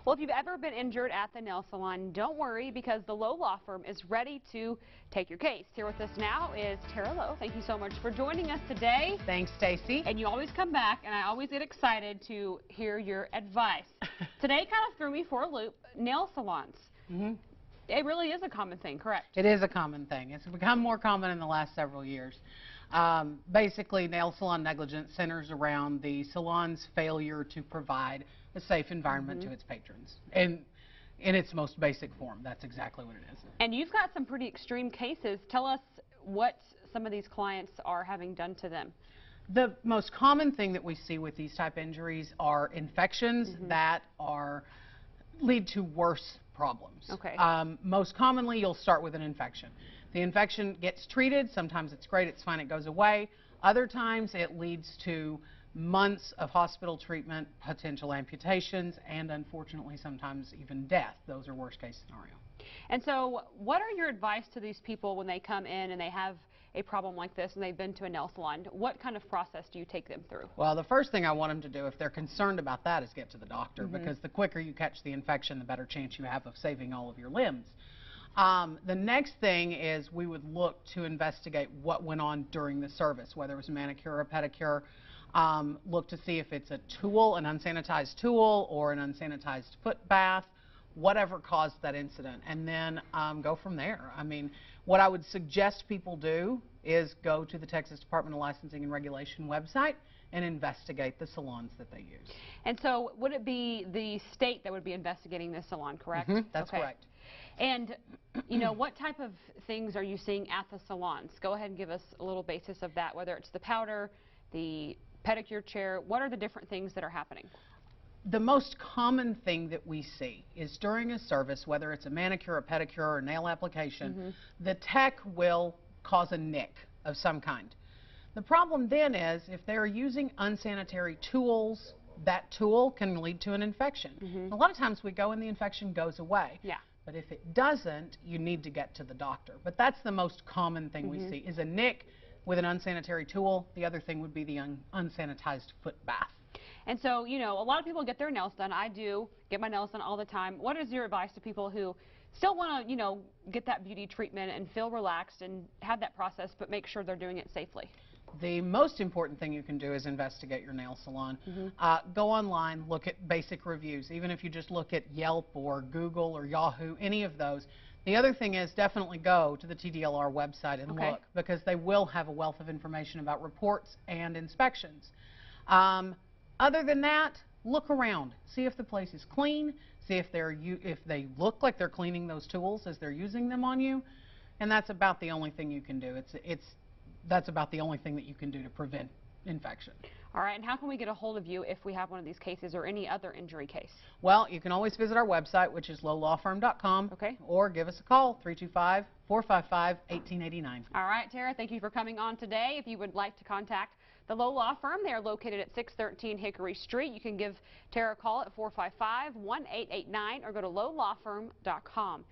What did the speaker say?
Well, if you've ever been injured at the nail salon, don't worry because the Lowe Law Firm is ready to take your case. Here with us now is Tara Lowe. Thank you so much for joining us today. Thanks, Stacy. And you always come back, and I always get excited to hear your advice. Today kind of threw me for a loop. Nail salons. It really is a common thing, correct? It is a common thing. It's become more common in the last several years. Basically, nail salon negligence centers around the salon's failure to provide a safe environment to its patrons. And in its most basic form, that's exactly what it is. And you've got some pretty extreme cases. Tell us what some of these clients are having done to them. The most common thing that we see with these type injuries are infections that lead to worse problems. Okay. Most commonly, you'll start with an infection. The infection gets treated. Sometimes it's great, it's fine, it goes away. Other times it leads to months of hospital treatment, potential amputations, and unfortunately sometimes even death. Those are worst case scenario. And so what are your advice to these people when they come in and they have a problem like this and they've been to a nail salon? What kind of process do you take them through? Well, the first thing I want them to do, if they're concerned about that, is get to the doctor, because the quicker you catch the infection, the better chance you have of saving all of your limbs. The next thing is we would look to investigate what went on during the service, whether it was a manicure or a pedicure. Look to see if it's a tool, an unsanitized tool, or an unsanitized foot bath, whatever caused that incident, and then go from there. I mean, what I would suggest people do is go to the Texas Department of Licensing and Regulation website and investigate the salons that they use. And so would it be the state that would be investigating this salon, correct? That's correct. And, you know, what type of things are you seeing at the salons? Go ahead and give us a little basis of that, whether it's the powder, the pedicure chair. What are the different things that are happening? The most common thing that we see is during a service, whether it's a manicure, a pedicure, or nail application, the tech will cause a nick of some kind. The problem then is if they're using unsanitary tools, that tool can lead to an infection. A lot of times we go and the infection goes away. Yeah. But if it doesn't, you need to get to the doctor. But that's the most common thing we see is a nick with an unsanitary tool. The other thing would be the unsanitized foot bath. And so, you know, a lot of people get their nails done. I do get my nails done all the time. What is your advice to people who still want to, you know, get that beauty treatment and feel relaxed and have that process, but make sure they're doing it safely? The most important thing you can do is investigate your nail salon. Go online, look at basic reviews, even if you just look at Yelp or Google or Yahoo, any of those. The other thing is definitely go to the TDLR website and look, because they will have a wealth of information about reports and inspections. Other than that, look around. See if the place is clean. See if they look like they're cleaning those tools as they're using them on you. And that's about the only thing you can do. That's about the only thing that you can do to prevent infection. All right, and how can we get a hold of you if we have one of these cases or any other injury case? Well, you can always visit our website, which is lowlawfirm.com, or give us a call, 325-455-1889. All right, Tara, thank you for coming on today. If you would like to contact the Lowe Law Firm, they are located at 613 Hickory Street. You can give Tara a call at 455-1889 or go to lowlawfirm.com.